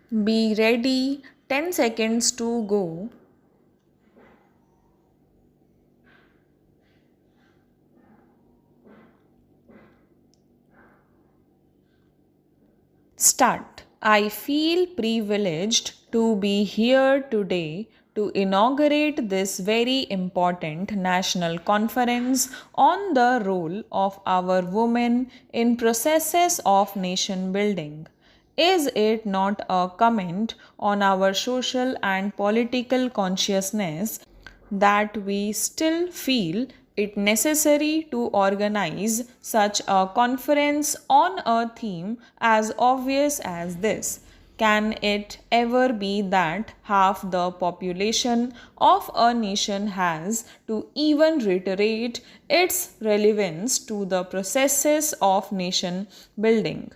Be ready, 10 seconds to go. Start. I feel privileged to be here today to inaugurate this very important national conference on the role of our women in processes of nation building. Is it not a comment on our social and political consciousness that we still feel it necessary to organize such a conference on a theme as obvious as this? Can it ever be that half the population of a nation has to even reiterate its relevance to the processes of nation building?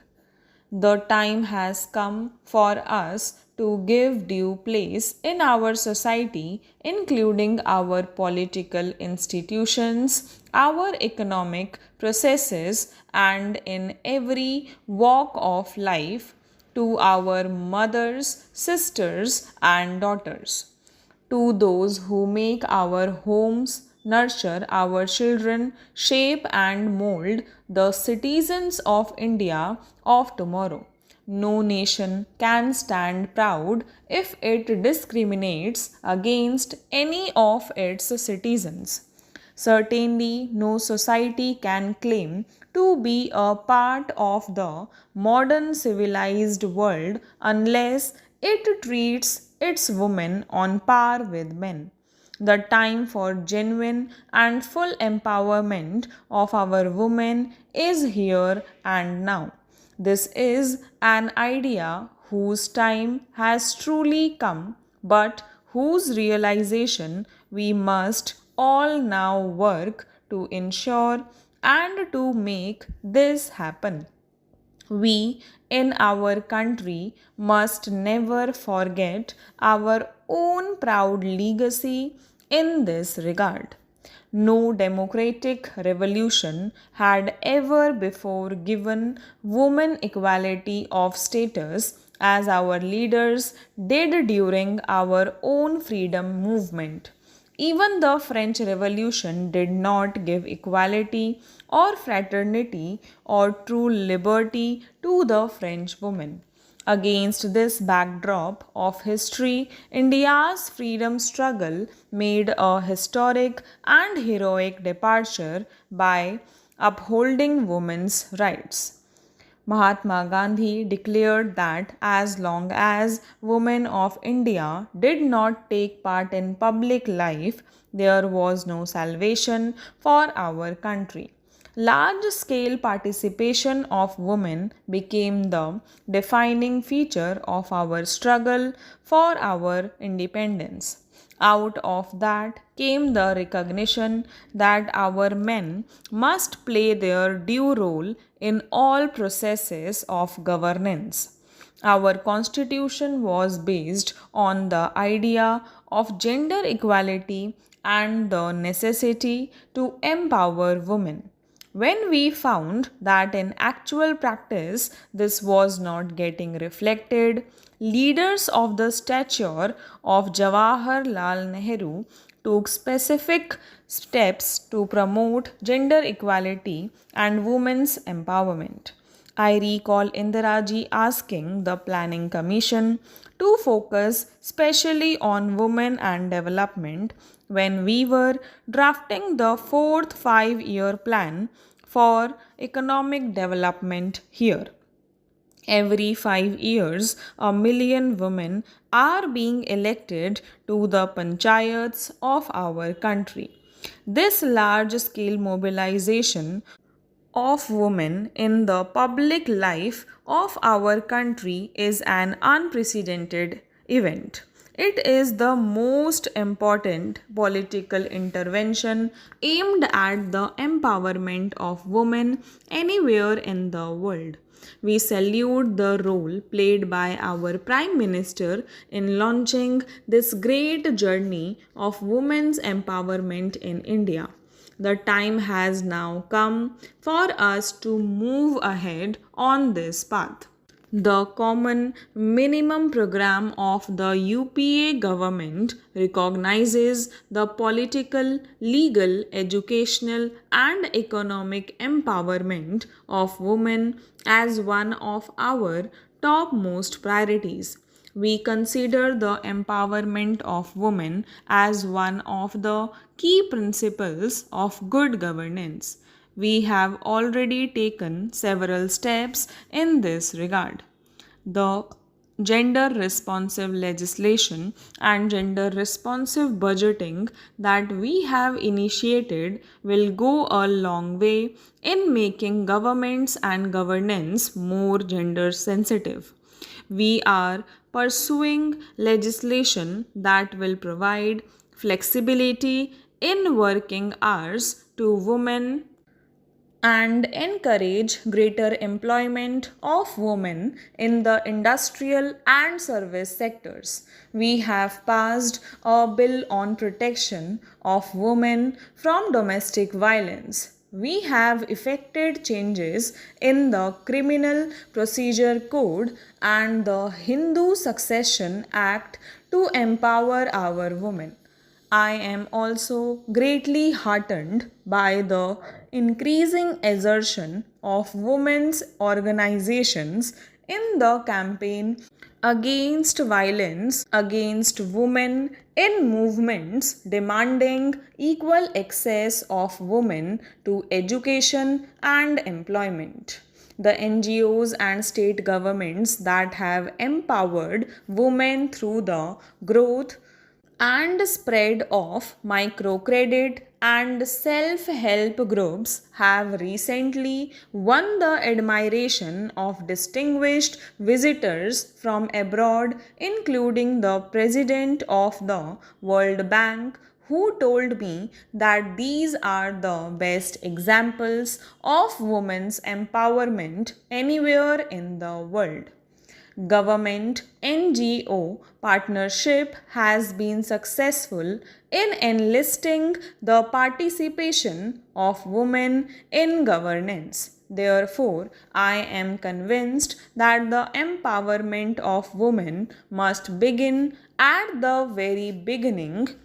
The time has come for us to give due place in our society, including our political institutions, our economic processes, and in every walk of life, to our mothers, sisters, and daughters, to those who make our homes, nurture our children, shape and mold the citizens of India of tomorrow. No nation can stand proud if it discriminates against any of its citizens. Certainly, no society can claim to be a part of the modern civilized world unless it treats its women on par with men. The time for genuine and full empowerment of our women is here and now. This is an idea whose time has truly come, but whose realization we must all now work to ensure and to make this happen. We in our country must never forget our own proud legacy in this regard. No democratic revolution had ever before given women equality of status as our leaders did during our own freedom movement. Even the French Revolution did not give equality or fraternity or true liberty to the French woman. Against this backdrop of history, India's freedom struggle made a historic and heroic departure by upholding women's rights. Mahatma Gandhi declared that as long as women of India did not take part in public life, there was no salvation for our country. Large scale participation of women became the defining feature of our struggle for our independence. Out of that came the recognition that our men must play their due role in all processes of governance. Our constitution was based on the idea of gender equality and the necessity to empower women. When we found that in actual practice this was not getting reflected, leaders of the stature of Jawaharlal Nehru took specific steps to promote gender equality and women's empowerment. I recall Indiraji asking the Planning Commission to focus specially on women and development when we were drafting the fourth 5 year plan for economic development here. Every 5 years, a million women are being elected to the panchayats of our country. This large scale mobilization of women in the public life of our country is an unprecedented event. It is the most important political intervention aimed at the empowerment of women anywhere in the world. We salute the role played by our Prime Minister in launching this great journey of women's empowerment in India. The time has now come for us to move ahead on this path. The common minimum program of the UPA government recognizes the political, legal, educational, and economic empowerment of women as one of our topmost priorities. We consider the empowerment of women as one of the key principles of good governance. We have already taken several steps in this regard. The gender responsive legislation and gender responsive budgeting that we have initiated will go a long way in making governments and governance more gender sensitive. We are pursuing legislation that will provide flexibility in working hours to women and encourage greater employment of women in the industrial and service sectors. We have passed a bill on protection of women from domestic violence. We have effected changes in the Criminal Procedure Code and the Hindu Succession Act to empower our women. I am also greatly heartened by the increasing assertion of women's organizations in the campaign against violence against women in movements demanding equal access of women to education and employment. The NGOs and state governments that have empowered women through the growth and spread of microcredit and self help groups have recently won the admiration of distinguished visitors from abroad, including the president of the World Bank, who told me that these are the best examples of women's empowerment anywhere in the world. Government NGO partnership has been successful in enlisting the participation of women in governance. Therefore, I am convinced that the empowerment of women must begin at the very beginning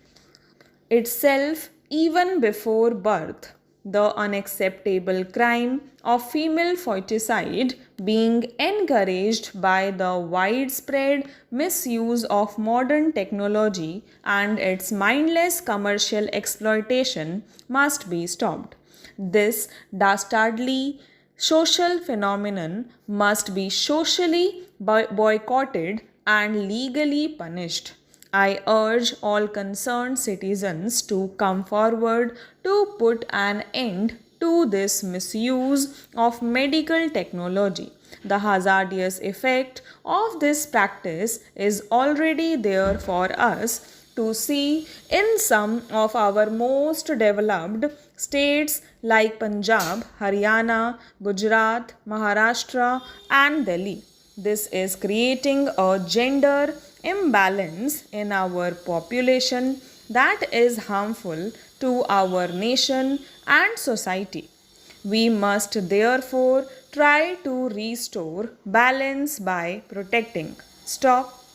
itself, even before birth. The unacceptable crime of female foeticide being encouraged by the widespread misuse of modern technology and its mindless commercial exploitation must be stopped. This dastardly social phenomenon must be socially boycotted and legally punished. I urge all concerned citizens to come forward to put an end to this misuse of medical technology. The hazardous effect of this practice is already there for us to see in some of our most developed states like Punjab, Haryana, Gujarat, Maharashtra, and Delhi. This is creating a gender imbalance in our population that is harmful to our nation and society. We must therefore try to restore balance by protecting. Stop.